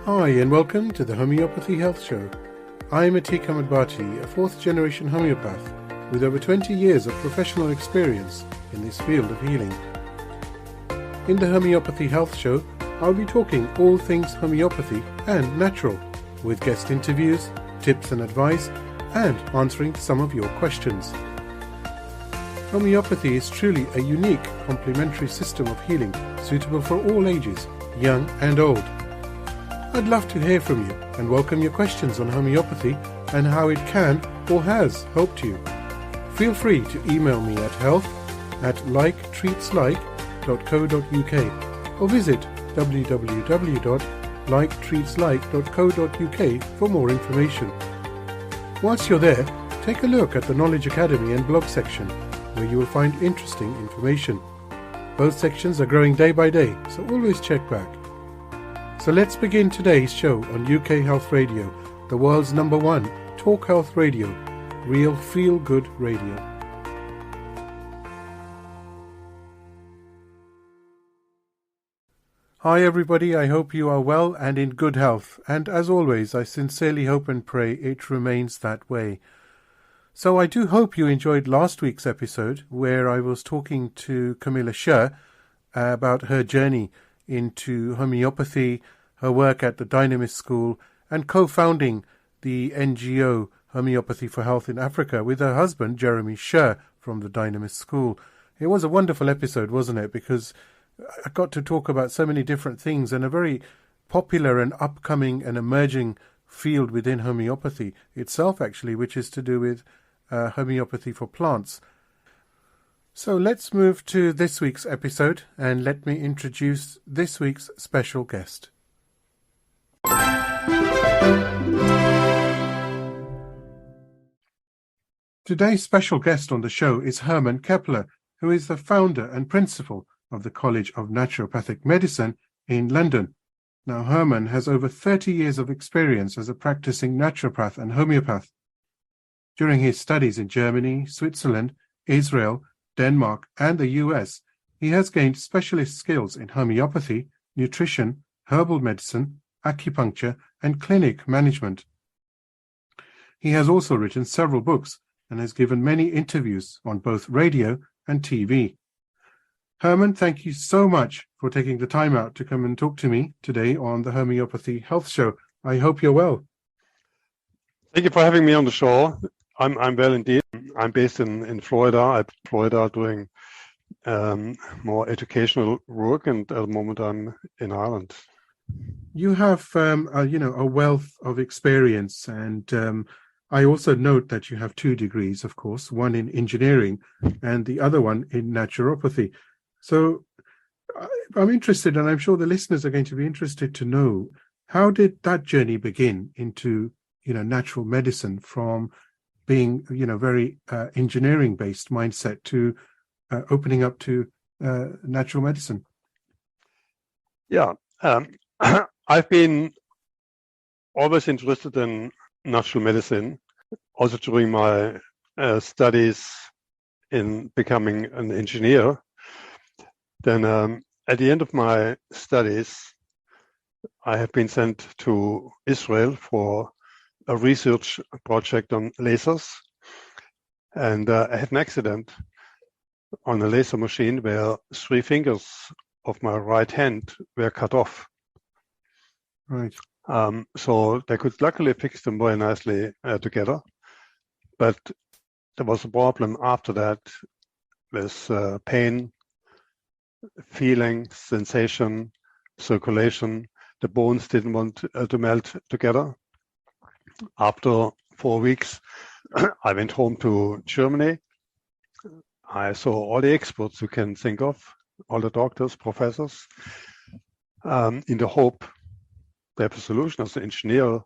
Hi and welcome to the Homeopathy Health Show. I'm Atiq Bhatti, a fourth-generation homeopath with over 20 years of professional experience in this field of healing. In the Homeopathy Health Show, I'll be talking all things homeopathy and natural, with guest interviews, tips and advice, and answering some of your questions. Homeopathy is truly a unique complementary system of healing suitable for all ages, young and old. I'd love to hear from you and welcome your questions on homeopathy and how it can or has helped you. Feel free to email me at health@liketreatslike.co.uk or visit www.liketreatslike.co.uk for more information. Whilst you're there, take a look at the Knowledge Academy and blog section, where you will find interesting information. Both sections are growing day by day, so always check back. So let's begin today's show on UK Health Radio, the world's #1 talk health radio, real feel-good radio. Hi everybody, I hope you are well and in good health, and as always I sincerely hope and pray it remains that way. So I do hope you enjoyed last week's episode where I was talking to Camilla Scher about her journey into homeopathy, her work at the Dynamist School, and co-founding the NGO Homeopathy for Health in Africa with her husband Jeremy Scher from the Dynamist School. It was a wonderful episode, wasn't it? Because I got to talk about so many different things and a very popular and upcoming and emerging field within homeopathy itself, actually, which is to do with homeopathy for plants. So let's move to this week's episode and let me introduce this week's special guest. Today's special guest on the show is Hermann Keppler, who is the founder and principal of the College of Naturopathic Medicine in London. Now, Hermann has over 30 years of experience as a practicing naturopath and homeopath. During his studies in Germany, Switzerland, Israel, Denmark, and the US, he has gained specialist skills in homeopathy, nutrition, herbal medicine, acupuncture, and clinic management. He has also written several books and has given many interviews on both radio and TV. Hermann, thank you so much for taking the time out to come and talk to me today on the Homeopathy Health Show. I hope you're well. Thank you for having me on the show. I'm well indeed. I'm based in Florida. Doing more educational work, and at the moment I'm in Ireland. You have a wealth of experience, and I also note that you have 2 degrees, of course, one in engineering and the other one in naturopathy. So I'm interested, and I'm sure the listeners are going to be interested to know, how did that journey begin into natural medicine, from being very engineering-based mindset to opening up to natural medicine? Yeah, I've been always interested in natural medicine, also during my studies in becoming an engineer. Then at the end of my studies, I have been sent to Israel for a research project on lasers, and I had an accident on a laser machine where 3 fingers of my right hand were cut off. Right. So they could luckily fix them very nicely together, but there was a problem after that with pain, feeling, sensation, circulation. The bones didn't want to melt together. After 4 weeks, I went home to Germany. I saw all the experts you can think of, all the doctors, professors, in the hope they have a solution. As an engineer,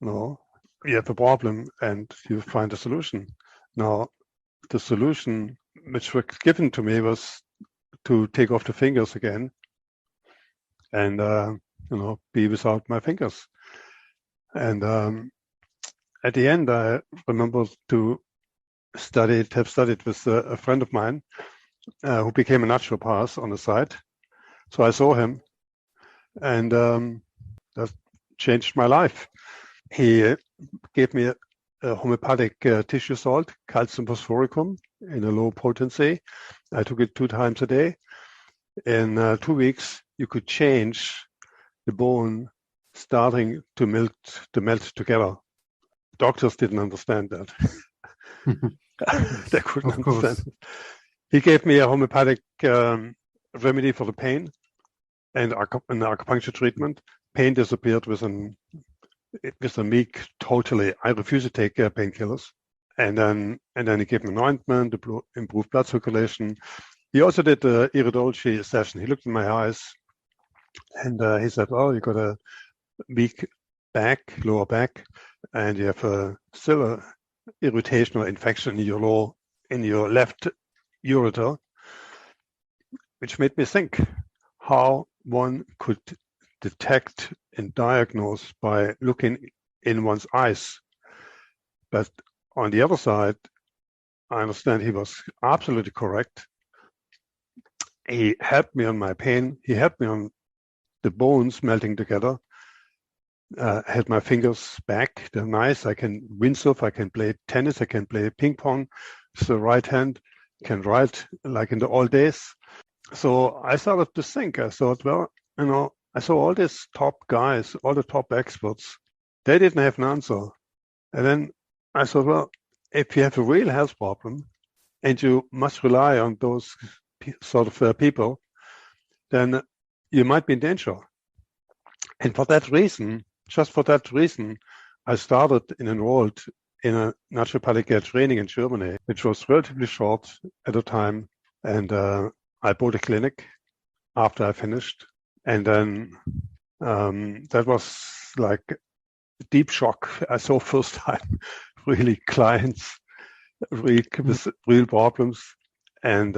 you have a problem and you find a solution. Now, the solution which was given to me was to take off the fingers again and, be without my fingers. And at the end, I remember to have studied with a friend of mine who became a naturopath on the side. So I saw him, and changed my life. He gave me a homeopathic tissue salt, calcium phosphoricum, in a low potency. I took it 2 times a day. In 2 weeks, you could change the bone starting to melt together. Doctors didn't understand that. They couldn't understand. He gave me a homeopathic remedy for the pain and an acupuncture treatment. Pain disappeared within a week totally. I refused to take painkillers. And then he gave me an ointment, improved blood circulation. He also did the iridology session. He looked in my eyes and he said, "Oh, you got a weak back, lower back, and you have still a irritation or infection in your left ureter," which made me think how one could detect and diagnose by looking in one's eyes. But on the other side, I understand he was absolutely correct. He helped me on my pain. He helped me on the bones melting together. Had my fingers back. They're nice. I can windsurf. I can play tennis. I can play ping pong. With the right hand, can write like in the old days. So I started to think. I thought, well, I saw all these top guys, all the top experts. They didn't have an answer. And then I thought, well, if you have a real health problem and you must rely on those sort of people, then you might be in danger. And for that reason, just for that reason, I started and enrolled in a naturopathic training in Germany, which was relatively short at the time. And I bought a clinic after I finished. And then that was like a deep shock. I saw first time really clients with real problems. And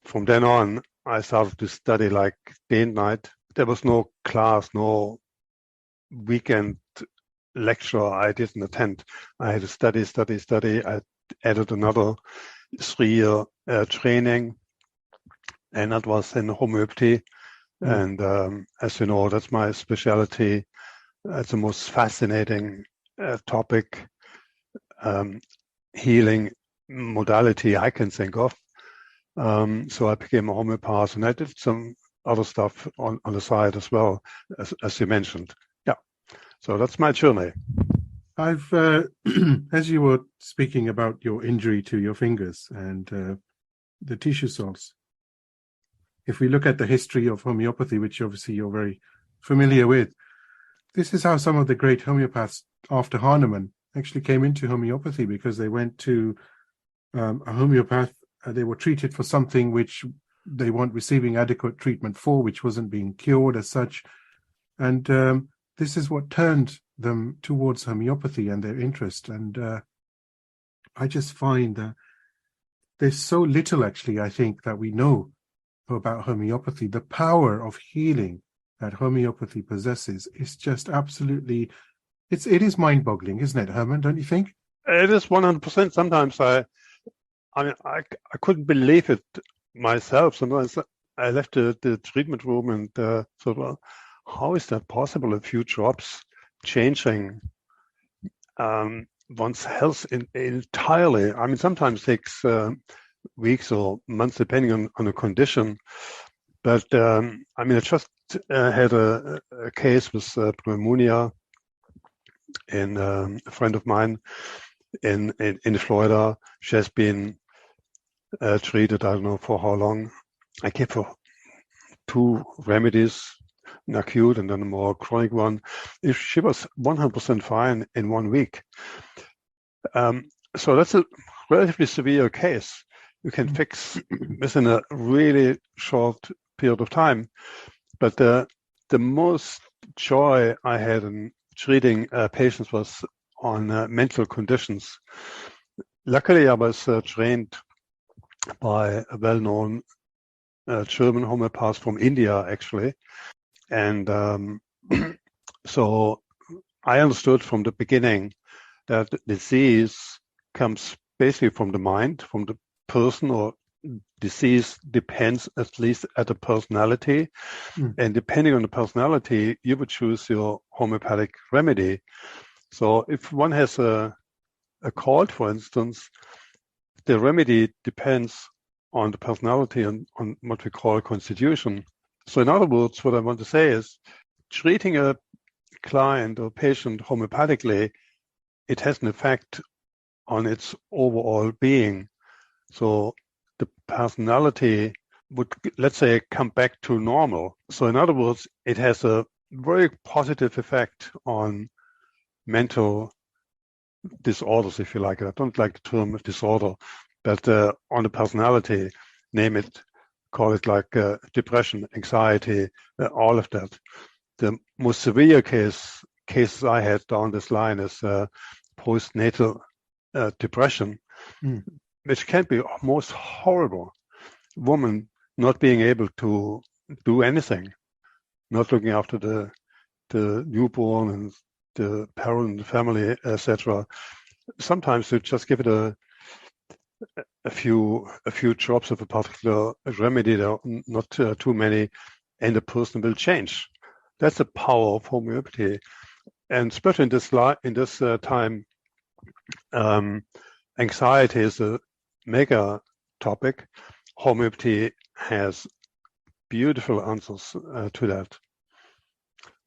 from then on, I started to study like day and night. There was no class, no weekend lecture I didn't attend. I had to study. I added another 3-year training, and that was in homeopathy. And as you know, that's my specialty. It's the most fascinating topic, healing modality I can think of. So I became a homeopath, and I did some other stuff on the side as well, as you mentioned. Yeah. So that's my journey. I've, as you were speaking about your injury to your fingers and the tissue salts, if we look at the history of homeopathy, which obviously you're very familiar with, this is how some of the great homeopaths after Hahnemann actually came into homeopathy, because they went to a homeopath. They were treated for something which they weren't receiving adequate treatment for, which wasn't being cured as such. And this is what turned them towards homeopathy and their interest. And I just find that there's so little, actually, I think, that we know about homeopathy. The power of healing that homeopathy possesses is just absolutely, it is mind-boggling, isn't it, Hermann? Don't you think? It is 100%. Sometimes I couldn't believe it myself. Sometimes I left the treatment room and thought, well, how is that possible? A few drops changing one's health entirely. I mean, sometimes it takes weeks or months, depending on the condition. But I mean, I just had a case with pneumonia in a friend of mine in Florida. She has been treated, I don't know for how long. I gave her 2 remedies, an acute and then a more chronic one. If she was 100% fine in 1 week. So that's a relatively severe case. You can fix within a really short period of time. But the most joy I had in treating patients was on mental conditions. Luckily, I was trained by a well-known German homeopath from India, actually. And so I understood from the beginning that disease comes basically from the mind, from the person or disease depends at least at the personality. And depending on the personality, you would choose your homeopathic remedy. So if one has a cold, for instance, the remedy depends on the personality and on what we call constitution. So in other words, what I want to say is treating a client or patient homeopathically, it has an effect on its overall being. So the personality would, let's say, come back to normal. So in other words, it has a very positive effect on mental disorders, if you like. I don't like the term disorder, but on the personality, name it, call it like depression, anxiety, all of that. The most severe cases I had down this line is postnatal depression, which can be most horrible. Woman not being able to do anything, not looking after the newborn and the parent, family, etc. Sometimes you just give it a few drops of a particular remedy, there are not too many, and the person will change. That's the power of homeopathy, and especially in this time, anxiety is a mega topic. Homeopathy has beautiful answers to that.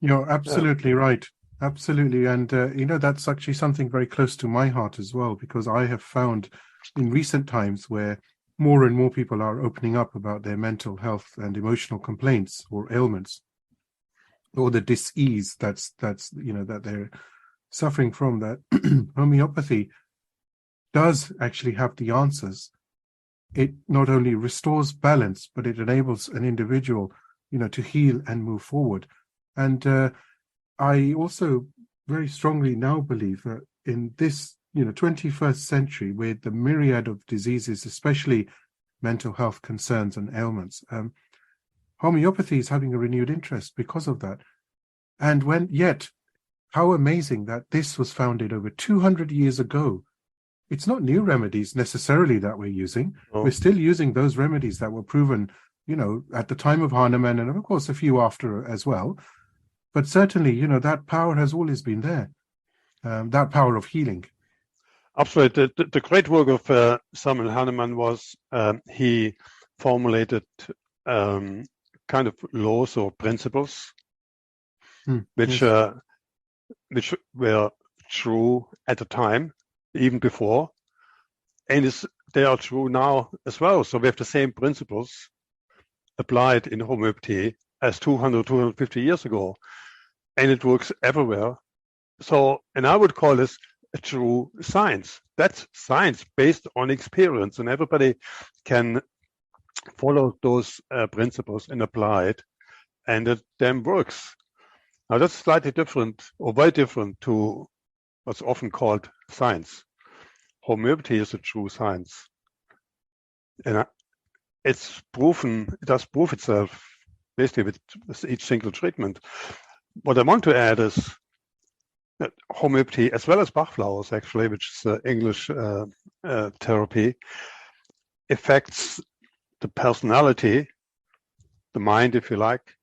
You're absolutely right. Absolutely. And, that's actually something very close to my heart as well, because I have found in recent times where more and more people are opening up about their mental health and emotional complaints or ailments, or the dis-ease that they're suffering from, that homeopathy does actually have the answers. It not only restores balance, but it enables an individual, to heal and move forward. And I also very strongly now believe that in this, 21st century, with the myriad of diseases, especially mental health concerns and ailments, homeopathy is having a renewed interest because of that. And how amazing that this was founded over 200 years ago. It's not new remedies necessarily that we're using. Oh. We're still using those remedies that were proven, at the time of Hahnemann, and of course a few after as well. But certainly, that power has always been there, that power of healing. Absolutely. The great work of Samuel Hahnemann was he formulated kind of laws or principles which were true at the time, even before, and they are true now as well. So we have the same principles applied in homeopathy as 200, 250 years ago, and it works everywhere. So, and I would call this a true science. That's science based on experience, and everybody can follow those principles and apply it, and it then works. Now that's slightly different, or very different, to what's often called science. Homeopathy is a true science, and it's proven. It does prove itself basically with each single treatment. What I want to add is that homeopathy, as well as Bach flowers, actually, which is English therapy, affects the personality, the mind, if you like,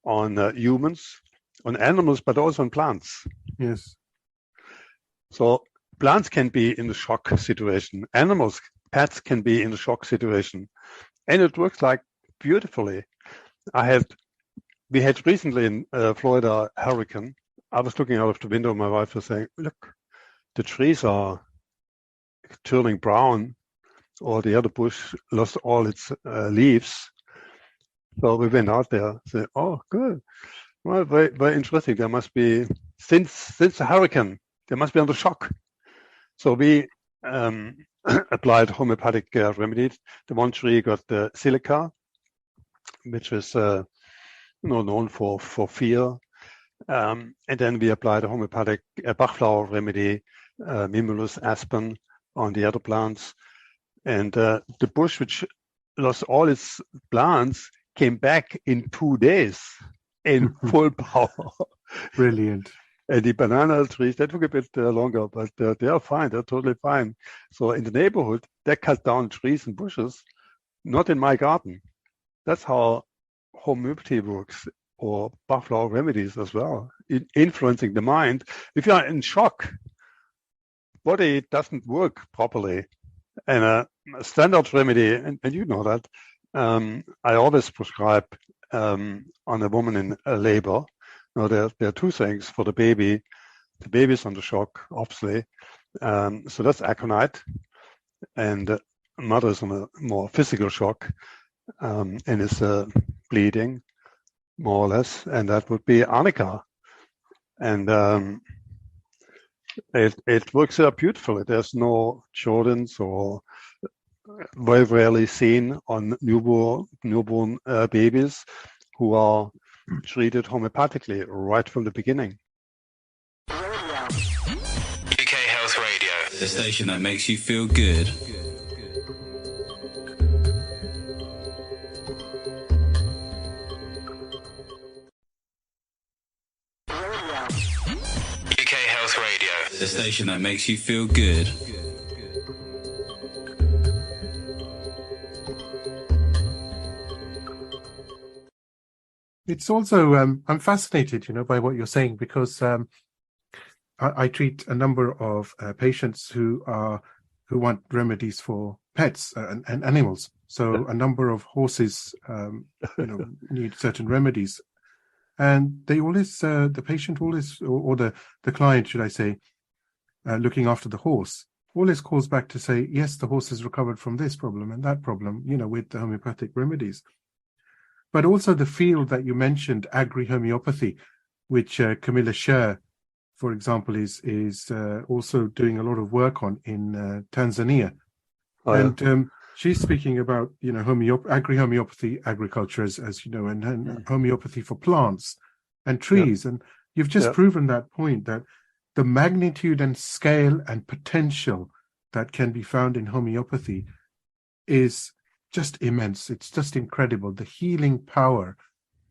on humans, on animals, but also on plants. Yes. So plants can be in the shock situation. Animals, pets can be in the shock situation. And it works like beautifully. We had recently in Florida a hurricane. I was looking out of the window. My wife was saying, look, the trees are turning brown, or the other bush lost all its leaves. So we went out there and said, oh, good. Well, very, very interesting. There must be, since the hurricane, they must be under shock. So we applied homeopathic remedies. The one tree got silica, which is known for fear. And then we applied a homeopathic Bach flower remedy, Mimulus aspen, on the other plants. And the bush, which lost all its plants, came back in 2 days in full power. Brilliant. And the banana trees, that took a bit longer, but they are fine. They're totally fine. So in the neighborhood, they cut down trees and bushes not in my garden. That's how homeopathy works, or buffalo remedies as well, influencing the mind. If you are in shock, body doesn't work properly. And a standard remedy, and you know that, I always prescribe on a woman in labor. There are two things for the baby. The baby's under shock, obviously. So that's aconite, and the mother is on a more physical shock, and is bleeding, more or less, and that would be arnica. And it works out beautifully. There's no Jordans, or very rarely seen on newborn babies who are treated homeopathically right from the beginning. UK Health Radio, the station that makes you feel good. UK Health Radio, the station that makes you feel good. It's also, I'm fascinated, by what you're saying, because I treat a number of patients who want remedies for pets and animals. So a number of horses, need certain remedies, and they always, the patient always, or the client, should I say, looking after the horse, always calls back to say, yes, the horse has recovered from this problem and that problem, with the homeopathic remedies. But also the field that you mentioned, agri-homeopathy, which Camilla Scher, for example, is also doing a lot of work on in Tanzania. Oh, and yeah. She's speaking about, agri-homeopathy, agriculture, as you know, and homeopathy for plants and trees. Yeah. And you've just proven that point, that the magnitude and scale and potential that can be found in homeopathy is just immense. It's just incredible. The healing power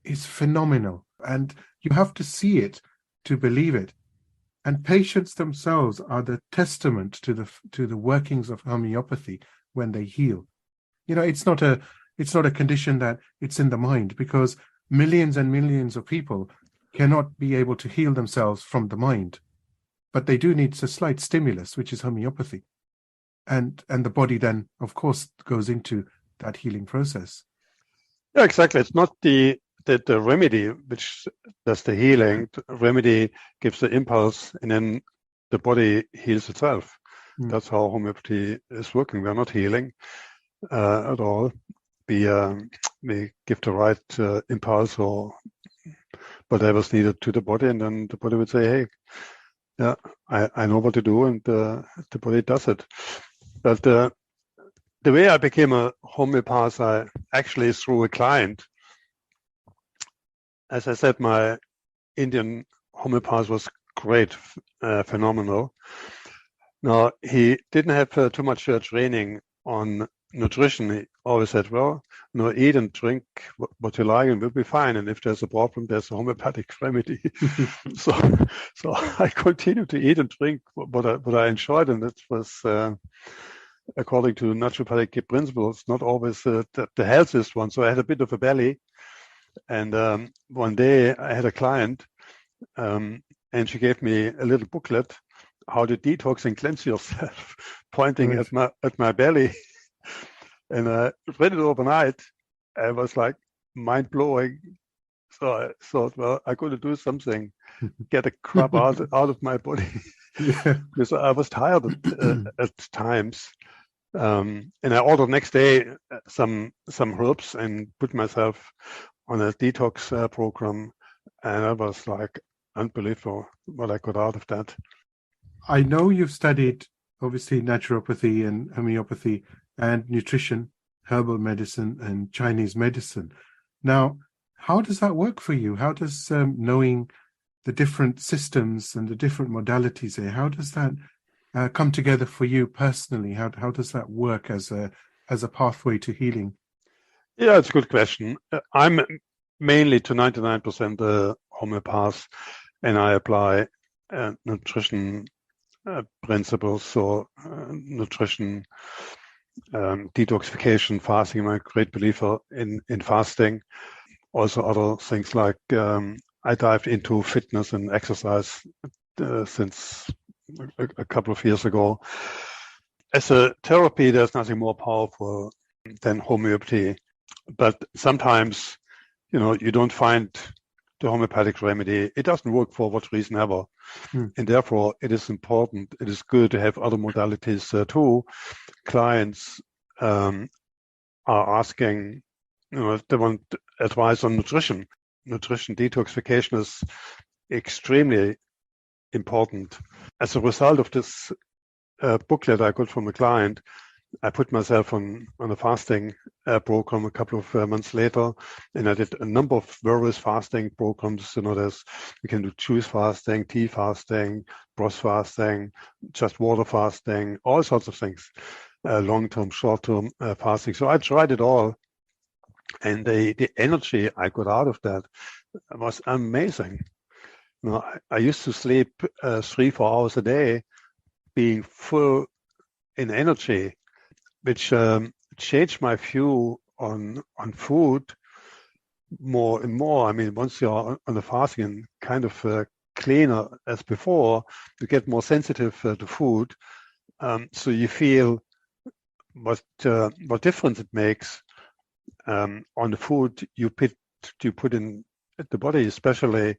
is phenomenal, and you have to see it to believe it. And patients themselves are the testament to the workings of homeopathy when they heal. It's not a condition that it's in the mind, because millions and millions of people cannot be able to heal themselves from the mind, but they do need a slight stimulus, which is homeopathy, and the body then, of course, goes into that healing process. Yeah, exactly. It's not the remedy which does the healing. The remedy gives the impulse, and then the body heals itself. That's how homeopathy is working. We're not healing at all. We give the right impulse or whatever's needed to the body, and then the body would say, hey, yeah, I know what to do, and the body does it. But the way I became a homeopath, actually through a client. As I said, my Indian homeopath was great, phenomenal. Now, he didn't have too much training on nutrition. He always said, well, eat and drink what you like and we'll be fine. And if there's a problem, there's a homeopathic remedy. So I continued to eat and drink what I enjoyed, and it was, according to naturopathic principles, not always the healthiest one. So I had a bit of a belly. And one day I had a client, and she gave me a little booklet, how to detox and cleanse yourself, pointing at my belly. And I read it overnight. I was like, mind blowing. So I thought, well, I got to do something, get the crap out of my body. Because I was tired at times. And I ordered next day some herbs and put myself on a detox program, and I was like unbelievable what I got out of that. I know you've studied, obviously, naturopathy and homeopathy and nutrition, herbal medicine and Chinese medicine. Now, how does that work for you? How does knowing the different systems and the different modalities here, how does that come together for you personally? How does that work as a pathway to healing? Yeah, it's a good question. I'm mainly to 99% a homeopath, and I apply nutrition principles, so nutrition detoxification, fasting. I'm a great believer in fasting. Also other things like I dived into fitness and exercise since a couple of years ago. As a therapy, there's nothing more powerful than homeopathy. But sometimes, you don't find the homeopathic remedy. It doesn't work for what reason ever. And therefore, it is important, it is good to have other modalities too. Clients are asking, they want advice on nutrition. Nutrition detoxification is extremely important. As a result of this booklet I got from a client, I put myself on a fasting program a couple of months later, and I did a number of various fasting programs. You can do juice fasting, tea fasting, broth fasting, just water fasting, all sorts of things, long-term, short-term fasting. So I tried it all, and the energy I got out of that was amazing. I used to sleep 3-4 hours a day, being full in energy, which changed my view on food more and more. I mean, once you're on the fasting and kind of cleaner as before, you get more sensitive to food. So you feel what difference it makes on the food you put in the body, especially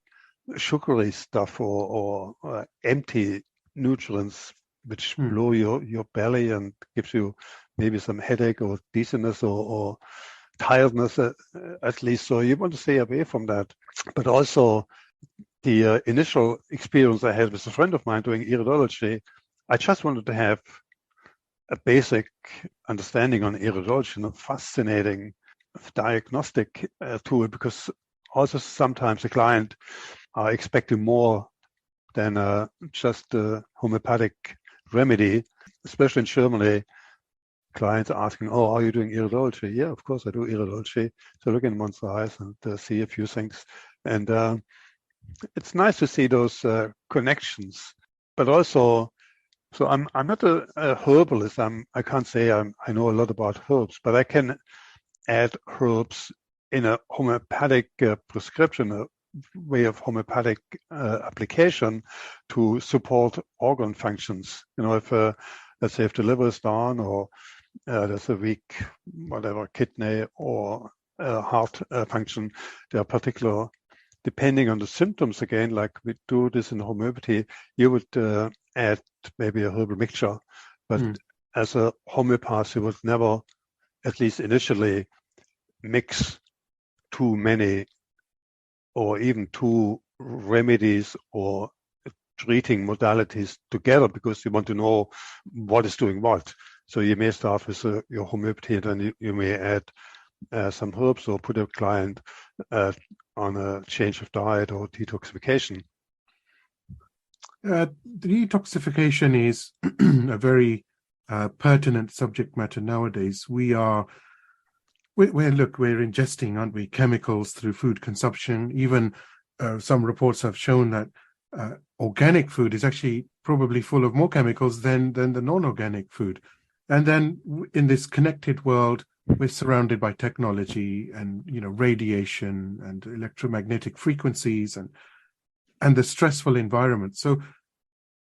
sugary stuff or empty nutrients, which blow your belly and gives you maybe some headache or dizziness or tiredness at least. So you want to stay away from that. But also the initial experience I had with a friend of mine doing iridology, I just wanted to have a basic understanding on iridology, a fascinating diagnostic tool, because also sometimes the client are expecting more than just a homeopathic remedy, especially in Germany. Clients are asking, "Oh, are you doing iridology?" Yeah, of course I do iridology. So look in one's eyes and see a few things, and it's nice to see those connections. But also, so I'm not a herbalist. I can't say I know a lot about herbs, but I can add herbs in a homeopathic prescription, a way of homeopathic application to support organ functions. If let's say if the liver is down, or there's a weak kidney or heart function, there are particular, depending on the symptoms, again, like we do this in homeopathy, you would add maybe a herbal mixture, but as a homeopath you would never, at least initially, mix too many or even two remedies or treating modalities together, because you want to know what is doing what. So you may start with your homeopathy, and then you may add some herbs or put a client on a change of diet or detoxification. Detoxification is a very pertinent subject matter nowadays. We're ingesting, aren't we, chemicals through food consumption. Even some reports have shown that organic food is actually probably full of more chemicals than the non-organic food. And then in this connected world, we're surrounded by technology and radiation and electromagnetic frequencies and the stressful environment. So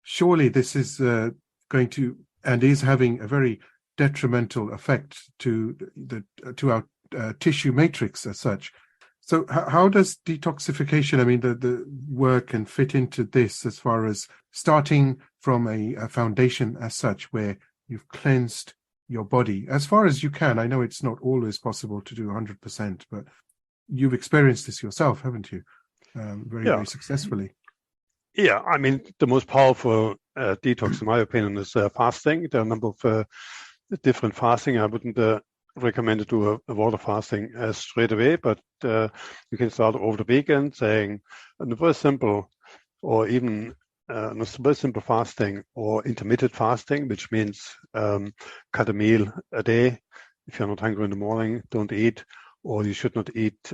surely this is going to and is having a very detrimental effect to our tissue matrix as such. So how does detoxification, the work, and fit into this, as far as starting from a foundation as such, where you've cleansed your body as far as you can? I know it's not always possible to do 100%, but you've experienced this yourself, haven't you? Very successfully. Yeah, the most powerful detox, in my opinion, is fasting. There are a number of different fasting. I wouldn't recommend to do a water fasting straight away, but you can start over the weekend, saying very simple, or even very simple fasting or intermittent fasting, which means cut a meal a day. If you're not hungry in the morning, don't eat, or you should not eat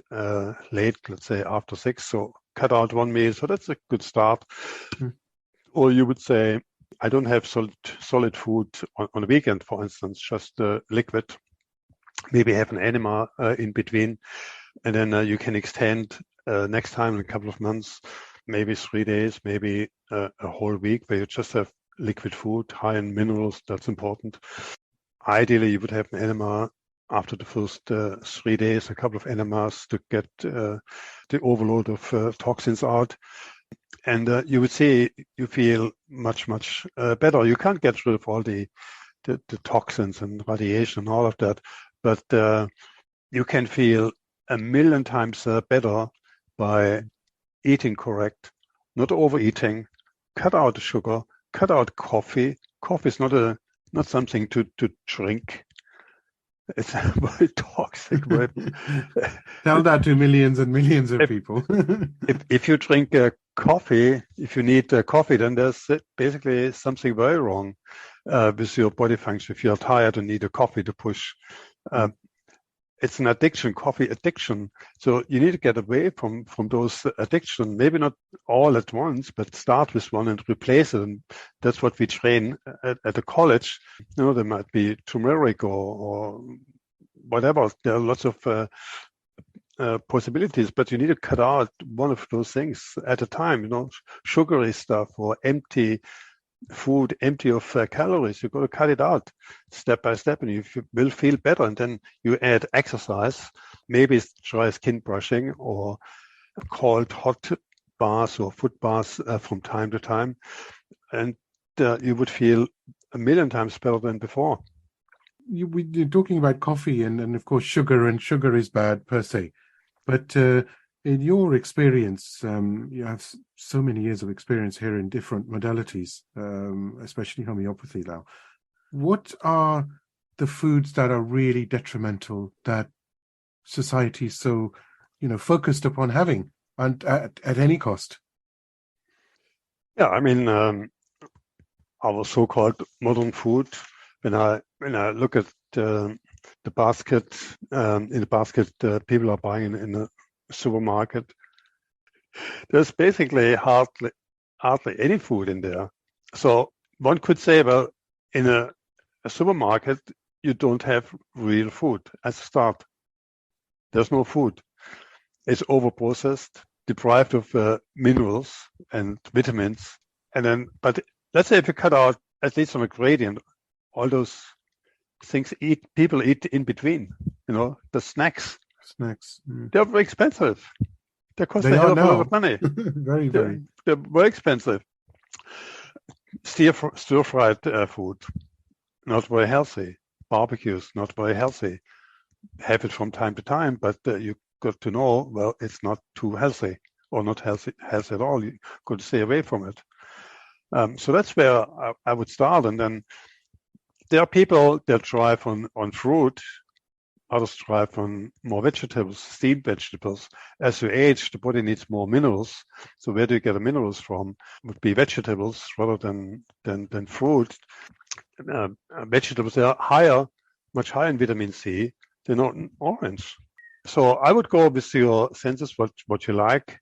late, let's say after 6. So cut out one meal. So that's a good start. Or you would say I don't have solid food on the weekend, for instance, just liquid. Maybe have an enema in between, and then you can extend next time in a couple of months, maybe 3 days, maybe a whole week where you just have liquid food, high in minerals. That's important. Ideally, you would have an enema after the first 3 days, a couple of enemas to get the overload of toxins out. And you would say you feel much better. You can't get rid of all the toxins and radiation and all of that, but you can feel 1,000,000 times better by eating correct, not overeating, cut out the sugar, cut out coffee. Coffee is not something to drink. It's very toxic. Tell that to millions and millions of people. if you drink coffee, if you need coffee, then there's basically something very wrong with your body function. If you're tired and need a coffee to push, it's an addiction, coffee addiction. So you need to get away from those addiction. Maybe not all at once, but start with one and replace it. And that's what we train at the college. You know, there might be turmeric or whatever. There are lots of possibilities, but you need to cut out one of those things at a time. You know, sugary stuff or empty food, empty of calories. You've got to cut it out step by step, and you will feel better. And then you add exercise, maybe try skin brushing or cold hot baths or foot baths from time to time, and you would feel 1,000,000 times better than before. You're talking about coffee and of course sugar, and sugar is bad per se. But in your experience, you have so many years of experience here in different modalities, especially homeopathy now. What are the foods that are really detrimental that society is so, focused upon having and at any cost? Yeah, I mean, our so-called modern food. When I look at the basket, in the basket people are buying in the supermarket, there's basically hardly any food in there. So one could say, well, in a supermarket, you don't have real food as a start. There's no food. It's overprocessed, deprived of minerals and vitamins. And then, but let's say if you cut out, at least on a gradient, all those things people eat in between, the snacks. They're very expensive. They cost a hell of a lot of money. Very. They're very expensive. Stir-fried food, not very healthy. Barbecues, not very healthy. Have it from time to time, but you got to know, well, it's not too healthy or not healthy at all. You got to stay away from it. So that's where I would start. And then there are people that thrive on fruit. Others thrive on more vegetables, steamed vegetables. As you age, the body needs more minerals. So where do you get the minerals from? Would be vegetables rather than fruit. Vegetables are much higher in vitamin C than on orange. So I would go with your senses, what you like,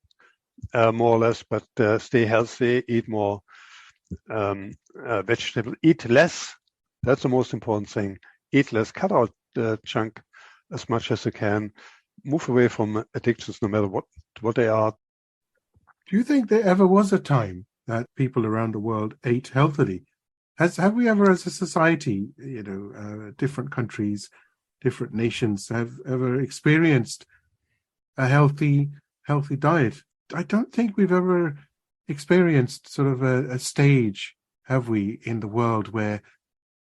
more or less, but stay healthy, eat more vegetables, eat less. That's the most important thing. Eat less, cut out junk as much as you can. Move away from addictions, no matter what they are. Do you think there ever was a time that people around the world ate healthily? Have we ever, as a society, different countries, different nations, have ever experienced a healthy diet? I don't think we've ever experienced sort of a stage, have we, in the world where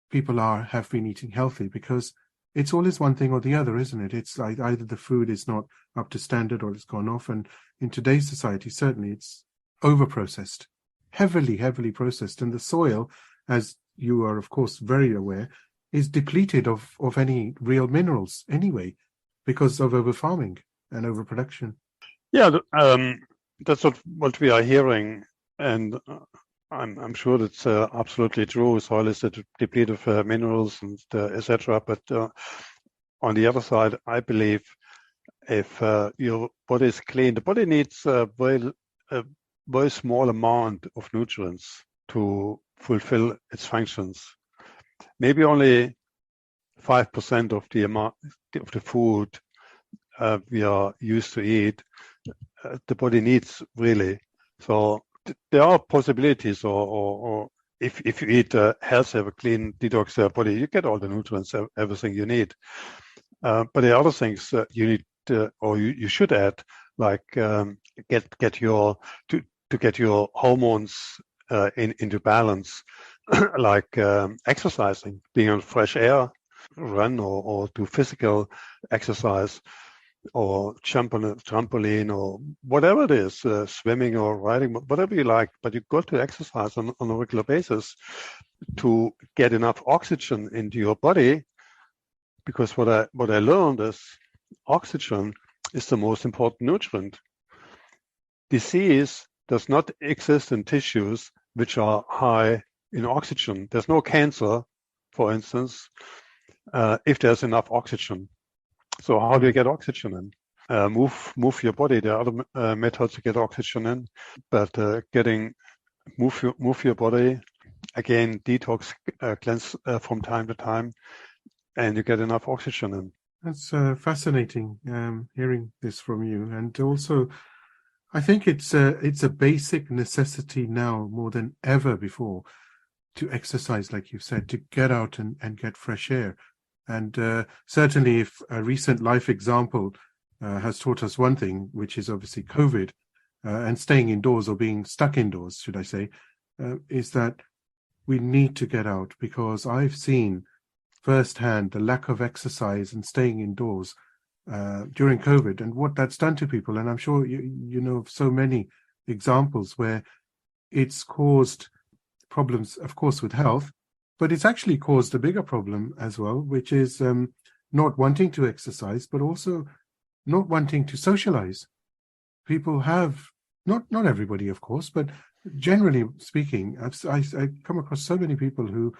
people have been eating healthy, because it's always one thing or the other, isn't it? It's like either the food is not up to standard or it's gone off. And in today's society, certainly it's over-processed, heavily processed. And the soil, as you are, of course, very aware, is depleted of any real minerals anyway, because of over-farming and overproduction. Yeah, that's what we are hearing. And I'm sure that's absolutely true. Soil is depleted of minerals and etc. But on the other side, I believe if your body is clean, the body needs a very small amount of nutrients to fulfill its functions. Maybe only 5% of the amount of the food we are used to eat, the body needs really. So there are possibilities, or if you eat healthy, have a clean detox body, you get all the nutrients, everything you need. But there are other things you need, or you should add, like get your hormones into balance, like exercising, being on fresh air, run or do physical exercise, or jump on a trampoline, or whatever it is, swimming or riding, whatever you like. But you've got to exercise on a regular basis to get enough oxygen into your body. Because what I learned is oxygen is the most important nutrient. Disease does not exist in tissues which are high in oxygen. There's no cancer, for instance, if there's enough oxygen. So how do you get oxygen in? Move your body. There are other methods to get oxygen in, but move your body. Again, detox, cleanse from time to time, and you get enough oxygen in. That's fascinating hearing this from you, and also I think it's a basic necessity now more than ever before to exercise, like you said, to get out and get fresh air. And certainly if a recent life example has taught us one thing, which is obviously COVID and staying indoors, or being stuck indoors, should I say, is that we need to get out, because I've seen firsthand the lack of exercise and staying indoors during COVID and what that's done to people. And I'm sure you know of so many examples where it's caused problems, of course, with health, but it's actually caused a bigger problem as well, which is not wanting to exercise, but also not wanting to socialize. People have, not everybody, of course, but generally speaking, I come across so many people who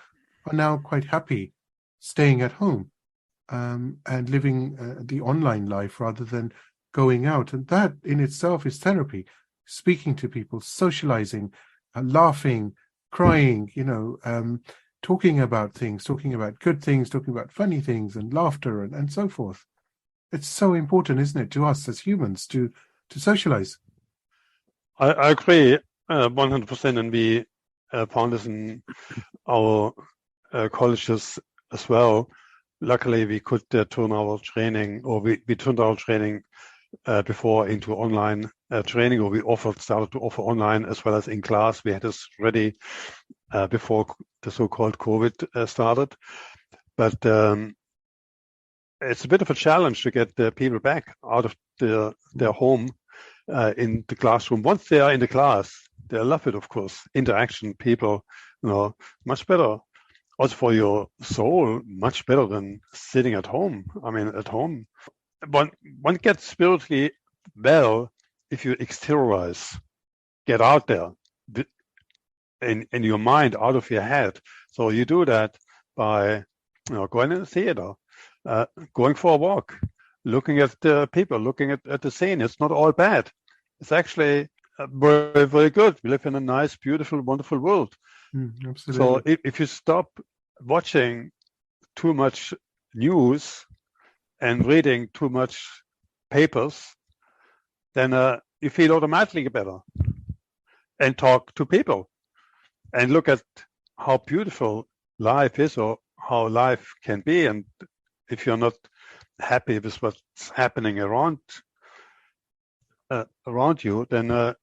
are now quite happy staying at home and living the online life rather than going out. And that in itself is therapy. Speaking to people, socializing, laughing, crying, talking about things, talking about good things, talking about funny things, and laughter and so forth. It's so important, isn't it, to us as humans to socialize? I agree 100%, and we found this in our colleges as well. Luckily, we could turn our training, or we turned our training before into online training, or we started to offer online as well as in class. We had this ready before the so-called COVID started. But it's a bit of a challenge to get the people back out of their home in the classroom. Once they are in the class, they love it, of course. Interaction, people, much better. Also for your soul, much better than sitting at home. I mean, at home, one gets spiritually well if you exteriorize, get out there in your mind, out of your head. So you do that by going in the theater, going for a walk, looking at the people, looking at the scene. It's not all bad. It's actually very, very good. We live in a nice, beautiful, wonderful world. Absolutely. So if you stop watching too much news and reading too much papers, then you feel automatically better. And talk to people and look at how beautiful life is, or how life can be. And if you're not happy with what's happening around you, then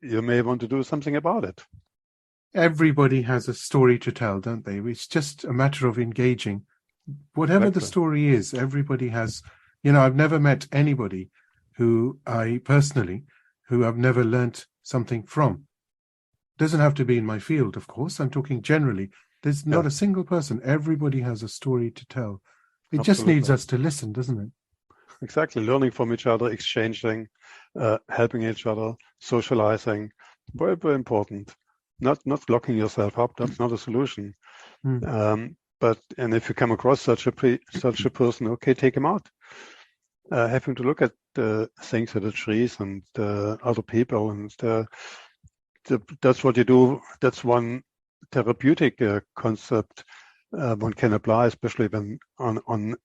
you may want to do something about it. Everybody has a story to tell, don't they? It's just a matter of engaging. Whatever the story is, everybody has, I've never met anybody who I've never learnt something from. Doesn't have to be in my field, of course. I'm talking generally. There's not a single person. Everybody has a story to tell. It just needs us to listen, doesn't it? Exactly. Learning from each other, exchanging, helping each other, socializing. Very, very important. Not locking yourself up. That's not a solution. But if you come across such a person, okay, take him out. Have him to look at things, at the trees and other people, and that's what you do. That's one therapeutic concept one can apply, especially when on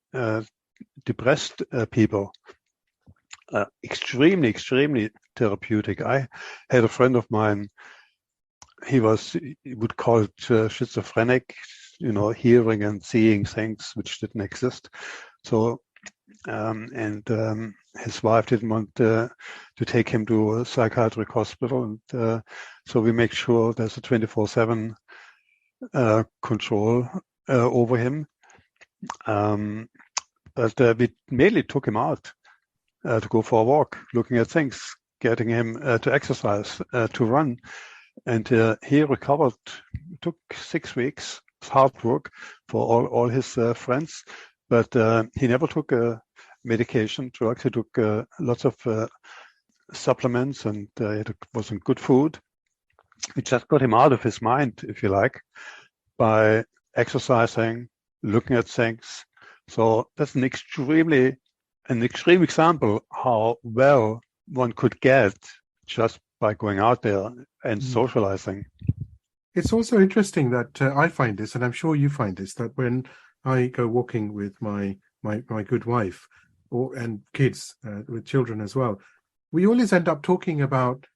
depressed people. Extremely therapeutic. I had a friend of mine. He would call it schizophrenic, hearing and seeing things which didn't exist. So, his wife didn't want to take him to a psychiatric hospital, and so we make sure there's a 24/7 control over him. But we mainly took him out to go for a walk, looking at things, getting him to exercise, to run. And he recovered. It took 6 weeks. It's hard work for all his friends, but he never took medication, drugs. He took lots of supplements, and it was on good food. We just got him out of his mind, if you like, by exercising, looking at things. So that's an extreme example how well one could get just by going out there and socializing. It's also interesting that I find this, and I'm sure you find this, that when I go walking with my good wife and kids, with children as well, we always end up talking about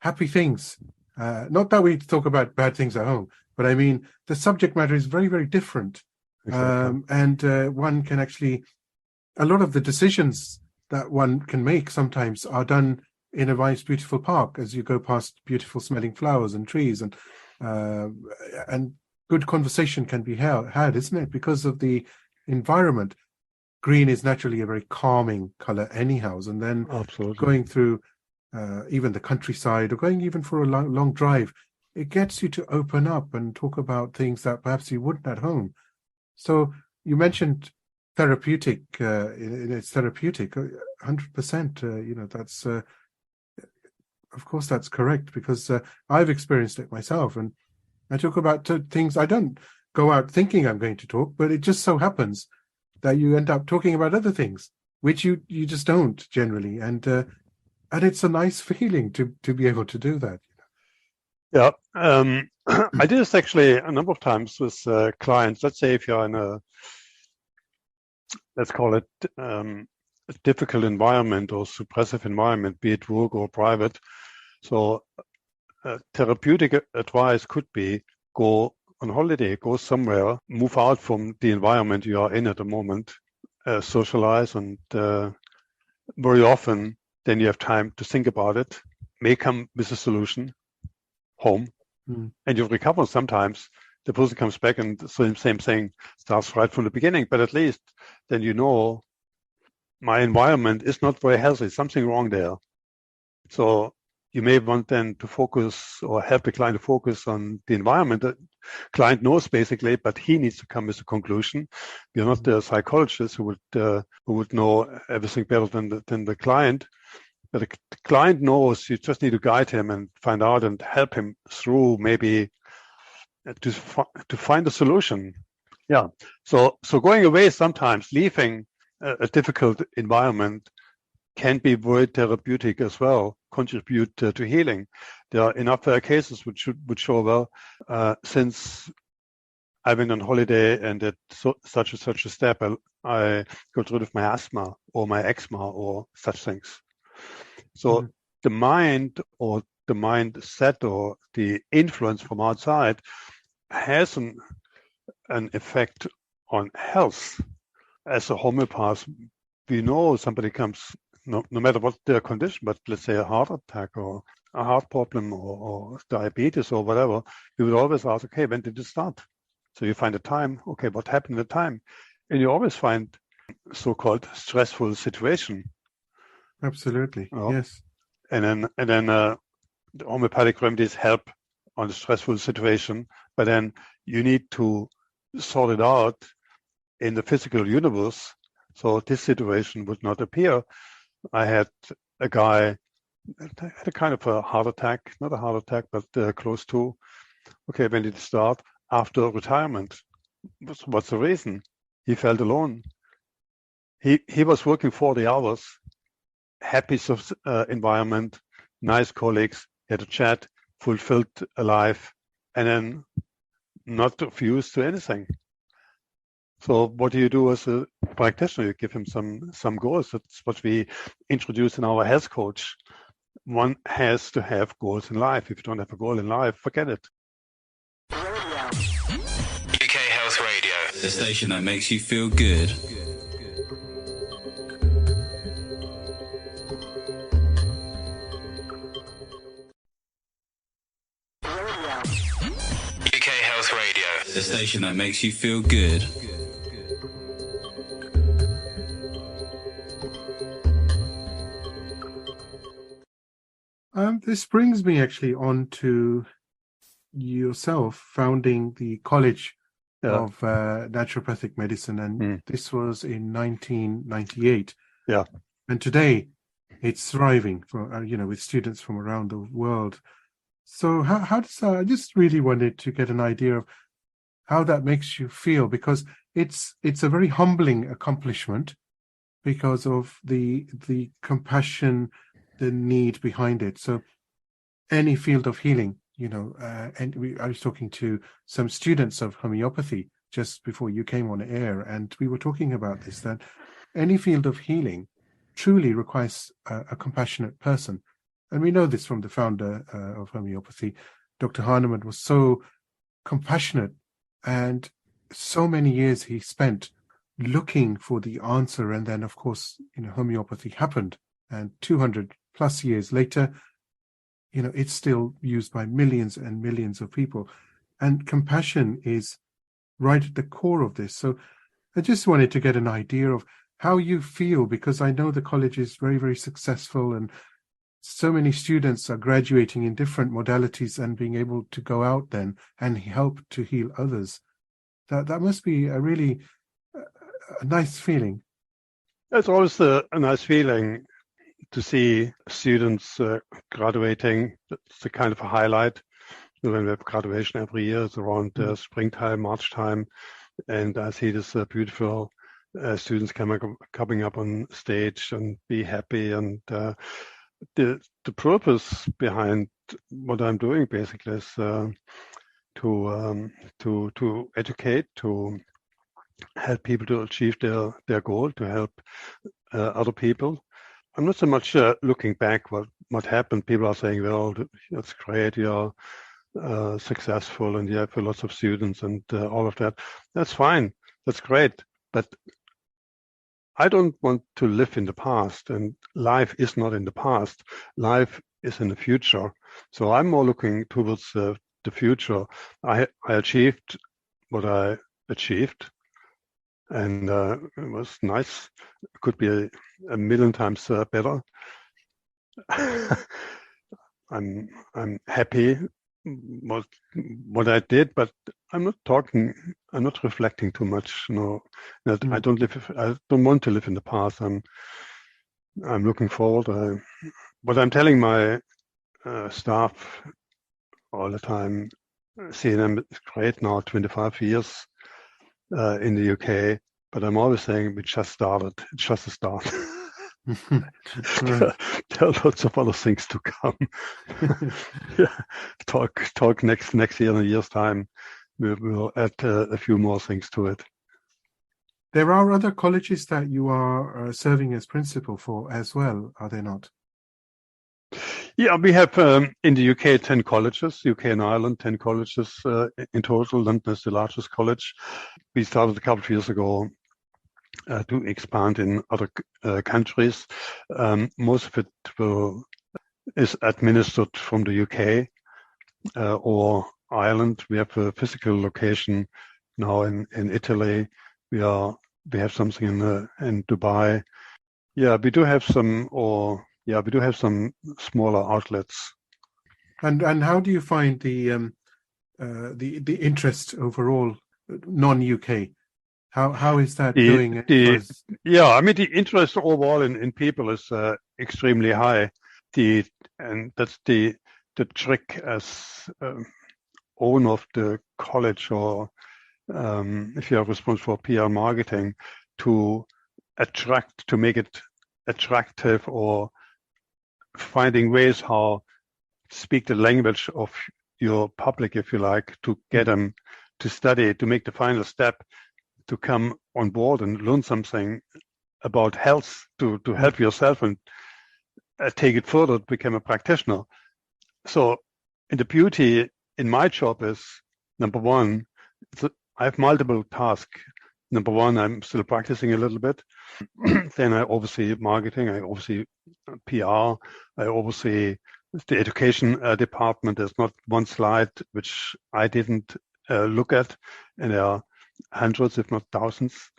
happy things. Not that we talk about bad things at home, but I mean, the subject matter is very, very different. Exactly. And one can actually, a lot of the decisions that one can make sometimes are done in a nice, beautiful park as you go past beautiful smelling flowers and trees, and good conversation can be had, isn't it? Because of the environment. Green is naturally a very calming color anyhow, and then Absolutely. Going through even the countryside or going even for a long drive, it gets you to open up and talk about things that perhaps you wouldn't at home. So you mentioned therapeutic, it's therapeutic, 100%, that's, of course that's correct, because I've experienced it myself, and I talk about things. I don't go out thinking I'm going to talk, but it just so happens that you end up talking about other things, which you just don't generally, and it's a nice feeling to be able to do that. Yeah, I did this actually a number of times with clients. Let's say if you're in let's call it a difficult environment or suppressive environment, be it work or private. So therapeutic advice could be go on holiday, go somewhere, move out from the environment you are in at the moment, socialize, and very often then you have time to think about it, may come with a solution home, and you recover. Sometimes the person comes back and the same thing starts right from the beginning, but at least then my environment is not very healthy, something wrong there. So you may want then to focus or help the client to focus on the environment. The client knows basically, but he needs to come with a conclusion. You're not the psychologist who would know everything better than the client. But the client knows. You just need to guide him and find out and help him through, maybe to find a solution. Yeah. So going away sometimes, leaving a difficult environment, can be very therapeutic as well, contribute to healing. There are enough cases which would show, well, since I went on holiday and at such a step, I got rid of my asthma or my eczema or such things. So the mind or the mindset or the influence from outside has an effect on health. As a homeopath, we know somebody comes, no matter what their condition, but let's say a heart attack or a heart problem or diabetes or whatever, we would always ask, okay, when did it start? So you find a time, okay, what happened at the time? And you always find so-called stressful situation. Absolutely, yes. And then the homeopathic remedies help on the stressful situation, but then you need to sort it out in the physical universe, so this situation would not appear. I had a guy had a kind of a heart attack, not a heart attack, but close to. Okay, when did it start? After retirement. What's the reason? He felt alone. He was working 40 hours, happy environment, nice colleagues, he had a chat, fulfilled life, and then not of use to anything. So what do you do as a practitioner? You give him some goals. That's what we introduce in our health coach. One has to have goals in life. If you don't have a goal in life, forget it. UK Health Radio, the station that makes you feel good. UK Health Radio, the station that makes you feel good. This brings me actually on to yourself founding the College of Naturopathic Medicine, and this was in 1998. Yeah. And today it's thriving for with students from around the world. So how does I just really wanted to get an idea of how that makes you feel, because it's a very humbling accomplishment because of the compassion, the need behind it. So any field of healing, I was talking to some students of homeopathy just before you came on air, and we were talking about this, that any field of healing truly requires a compassionate person. And we know this from the founder of homeopathy. Dr. Ahmad was so compassionate, and so many years he spent looking for the answer. And then, of course, homeopathy happened. And 200 plus years later, it's still used by millions and millions of people. And compassion is right at the core of this. So I just wanted to get an idea of how you feel, because I know the college is very, very successful, and so many students are graduating in different modalities and being able to go out then and help to heal others. That must be a really a nice feeling. It's always a nice feeling to see students graduating. It's a kind of a highlight. When we have graduation every year, it's around springtime, March time, and I see this beautiful students coming up on stage and be happy. And the purpose behind what I'm doing basically is to educate, to help people to achieve their goal, to help other people. I'm not so much looking back what happened. People are saying, well, that's great, you're successful and you have lots of students and all of that. That's fine, that's great. But I don't want to live in the past, and life is not in the past. Life is in the future. So I'm more looking towards the future. I achieved what I achieved, and it was nice. It could be a million times better. I'm happy what I did, but I'm not reflecting too much. No, I don't want to live in the past. I'm looking forward. What I'm telling my staff all the time, CNM is great now, 25 years in the UK, but I'm always saying we just started. It's just a start. There are lots of other things to come. Talk next year in a year's time. We'll add a few more things to it. There are other colleges that you are serving as principal for as well, are there not? Yeah, we have in the UK 10 colleges, UK and Ireland, 10 colleges in total. London is the largest college. We started a couple of years ago to expand in other countries. Most of it is administered from the UK or Ireland. We have a physical location now in Italy. We have something in Dubai. Yeah, we do have some smaller outlets. And how do you find the interest overall, non-UK? How is that doing? The interest overall in people is extremely high. And that's the trick as owner of the college, or if you are responsible for PR marketing, to make it attractive, or finding ways how to speak the language of your public, if you like, to get them to study, to make the final step, to come on board and learn something about health, to help yourself and take it further to become a practitioner. So, and the beauty in my job is, number one, I have multiple tasks. Number one, I'm still practicing a little bit. Then I oversee marketing, I oversee PR, I oversee the education department. There's not one slide which I didn't look at, and there are hundreds, if not thousands.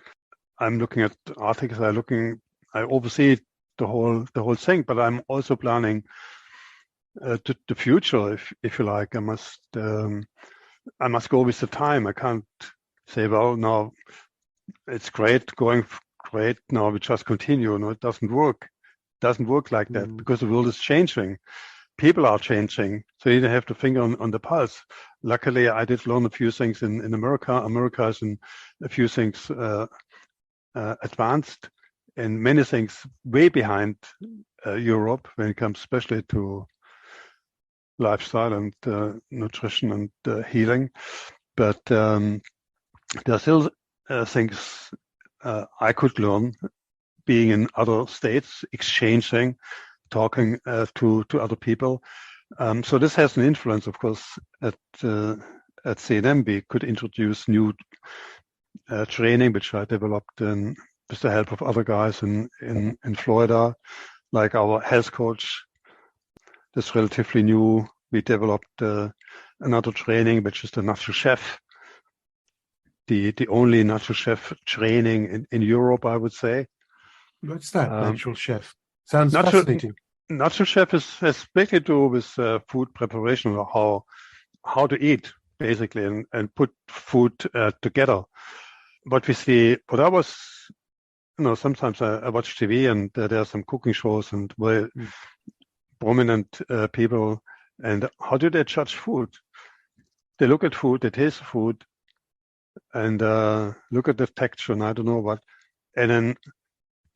I'm looking at articles. I oversee the whole thing, but I'm also planning the future, if you like. I must go with the time. I can't say, well, now it's going great. Now we just continue. No, it doesn't work. It doesn't work like that because the world is changing. People are changing, so you have to finger on the pulse. Luckily, I did learn a few things in America. America is in a few things advanced, and many things way behind Europe when it comes especially to lifestyle and nutrition and healing. But there are still things I could learn being in other states, exchanging, talking to other people. So this has an influence, of course, at CNM. We could introduce new training, which I developed with the help of other guys in Florida, like our health coach. That's relatively new. We developed another training, which is the natural chef, the only natural chef training in Europe, I would say. What's that, natural chef? Sounds fascinating. Natural chef has basically to do with food preparation, or how to eat, basically, and put food together. But we see, what I was, sometimes I watch TV and there are some cooking shows and very prominent people. And how do they judge food? They look at food, they taste food, and look at the texture, and I don't know what. And then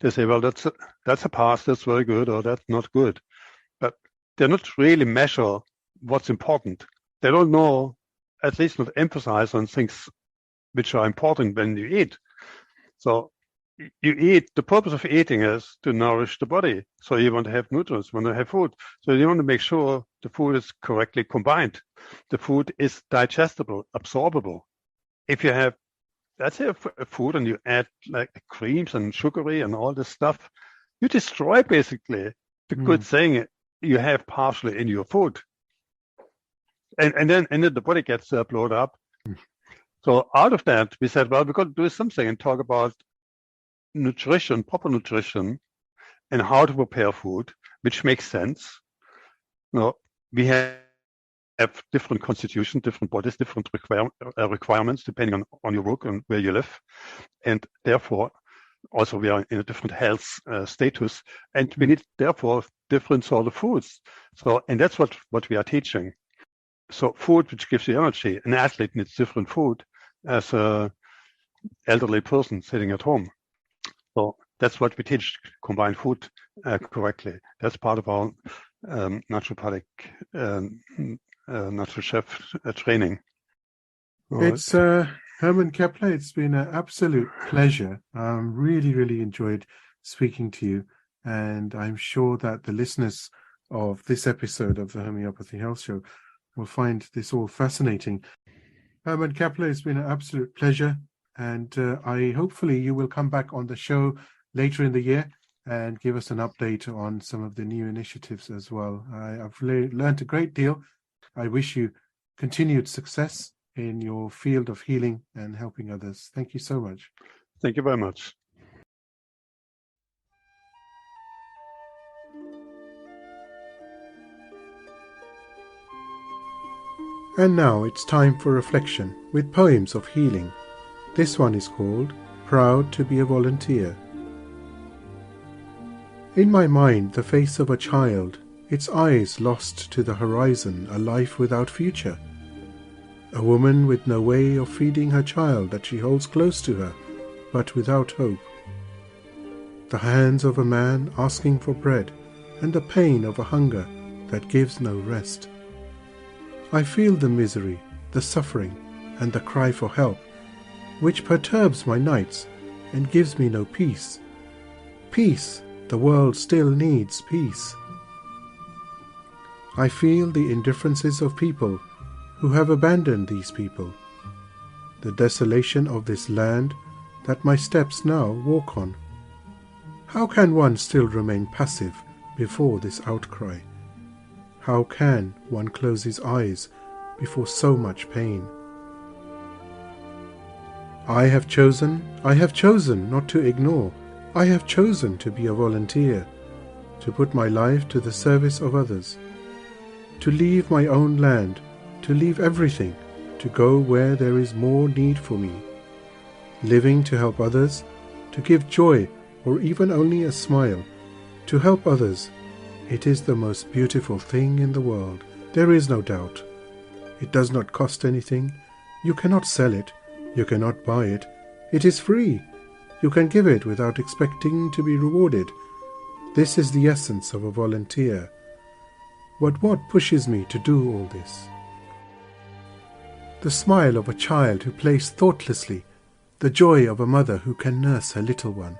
they say, well, that's a pass, that's very good, or that's not good. But they're not really measure what's important. They don't know, at least not emphasize on things which are important when you eat. So you eat, the purpose of eating is to nourish the body. So you want to have nutrients, you want to have food. So you want to make sure the food is correctly combined. The food is digestible, absorbable. If you have, let's say, a food and you add like creams and sugary and all this stuff, you destroy basically the good thing you have partially in your food. And then the body gets blown up. So out of that, we said, well, we've got to do something and talk about nutrition, proper nutrition, and how to prepare food, which makes sense. We have different constitutions, different bodies, different requirements depending on your work and where you live. And therefore, also we are in a different health status, and we need, therefore, different sort of foods. So, and that's what we are teaching. So food which gives you energy. An athlete needs different food as an elderly person sitting at home. So that's what we teach, combine food correctly. That's part of our naturopathic natural chef training. It's Hermann Keppler. It's been an absolute pleasure. Really, really enjoyed speaking to you. And I'm sure that the listeners of this episode of the Homeopathy Health Show will find this all fascinating. Hermann Keppler, it's been an absolute pleasure. And hopefully you will come back on the show later in the year and give us an update on some of the new initiatives as well. I've learned a great deal. I wish you continued success in your field of healing and helping others. Thank you so much. Thank you very much. And now it's time for reflection with poems of healing. This one is called Proud to be a Volunteer. In my mind, the face of a child, its eyes lost to the horizon, a life without future. A woman with no way of feeding her child that she holds close to her, but without hope. The hands of a man asking for bread, and the pain of a hunger that gives no rest. I feel the misery, the suffering, and the cry for help, which perturbs my nights and gives me no peace. Peace, the world still needs peace. I feel the indifferences of people who have abandoned these people, the desolation of this land that my steps now walk on. How can one still remain passive before this outcry? How can one close his eyes before so much pain? I have chosen not to ignore. I have chosen to be a volunteer, to put my life to the service of others, to leave my own land, to leave everything, to go where there is more need for me, living to help others, to give joy or even only a smile, to help others. It is the most beautiful thing in the world. There is no doubt. It does not cost anything. You cannot sell it. You cannot buy it. It is free. You can give it without expecting to be rewarded. This is the essence of a volunteer. But what pushes me to do all this? The smile of a child who plays thoughtlessly, the joy of a mother who can nurse her little one,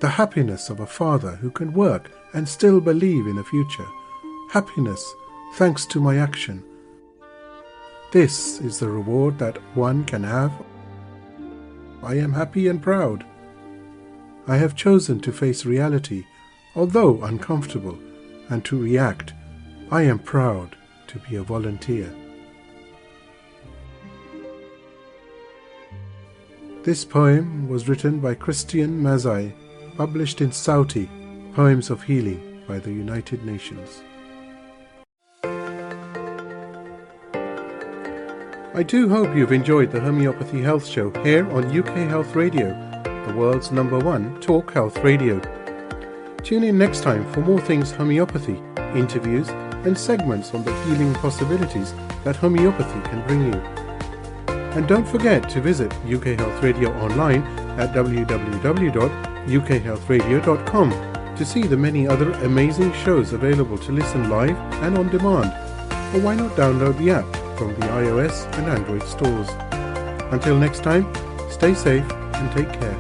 the happiness of a father who can work and still believe in a future. Happiness thanks to my action. This is the reward that one can have. I am happy and proud. I have chosen to face reality, although uncomfortable, and to react. I am proud to be a volunteer. This poem was written by Christian Mazai, published in Sauti, Poems of Healing by the United Nations. I do hope you've enjoyed the Homeopathy Health Show here on UK Health Radio, the world's #1 talk health radio. Tune in next time for more things homeopathy, interviews and segments on the healing possibilities that homeopathy can bring you. And don't forget to visit UK Health Radio online at www.ukhealthradio.com to see the many other amazing shows available to listen live and on demand. Or why not download the app from the iOS and Android stores. Until next time, stay safe and take care.